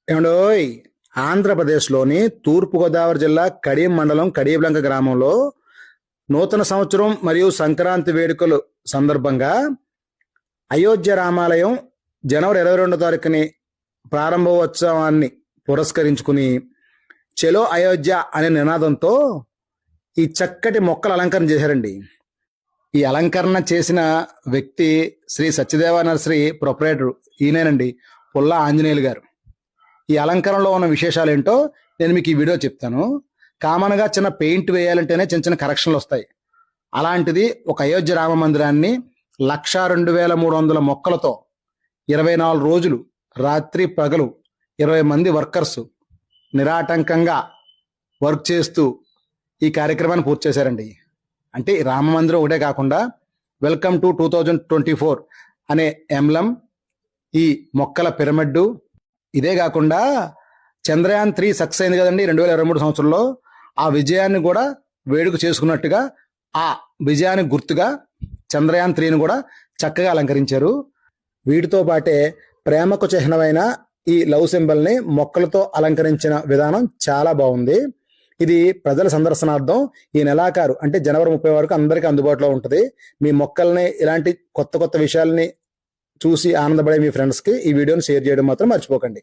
ఏమండోయ్, ఆంధ్రప్రదేశ్లోని తూర్పుగోదావరి జిల్లా కడియం మండలం కడియబ్లంక గ్రామంలో నూతన సంవత్సరం మరియు సంక్రాంతి వేడుకలు సందర్భంగా అయోధ్య రామాలయం జనవరి 22 తారీఖుని ప్రారంభోత్సవాన్ని పురస్కరించుకుని చెలో అయోధ్య అనే నినాదంతో ఈ చక్కటి మొక్కల అలంకరణ చేశారండి. ఈ అలంకరణ చేసిన వ్యక్తి శ్రీ సత్యదేవ నర్సరీ ప్రొపరేటర్ ఈయనేనండి, పుల్లా ఆంజనేయులు గారు. ఈ అలంకరణలో ఉన్న విశేషాలు ఏంటో నేను మీకు ఈ వీడియో చెప్తాను. కామన్గా చిన్న పెయింట్ వేయాలంటేనే చిన్న చిన్న కరెక్షన్లు వస్తాయి. అలాంటిది ఒక అయోధ్య రామ మందిరాన్ని 1,02,300 మొక్కలతో 24 రోజులు రాత్రి పగలు 20 మంది వర్కర్స్ నిరాటంకంగా వర్క్ చేస్తూ ఈ కార్యక్రమాన్ని పూర్తి చేశారండి. అంటే రామ మందిరం ఒకటే కాకుండా వెల్కమ్ టు 2024 అనే ఎంబ్లం, ఈ మొక్కల పిరమిడ్, ఇదే కాకుండా చంద్రయాన్ 3 సక్సెస్ అయింది కదండి 2023 సంవత్సరంలో. ఆ విజయాన్ని కూడా వేడుక చేసుకున్నట్టుగా ఆ విజయానికి గుర్తుగా చంద్రయాన్ 3ని కూడా చక్కగా అలంకరించారు. వీటితో పాటే ప్రేమకు చిహ్నమైన ఈ లవ్ సింబల్ని మొక్కలతో అలంకరించిన విధానం చాలా బాగుంది. ఇది ప్రజల సందర్శనార్థం ఈ నెలాఖరు అంటే జనవరి 30 వరకు అందరికీ అందుబాటులో ఉంటుంది. మీ మొక్కల్ని ఇలాంటి కొత్త కొత్త విషయాల్ని చూసి ఆనందపడే మీ ఫ్రెండ్స్కి ఈ వీడియోని షేర్ చేయడం మాత్రం మర్చిపోకండి.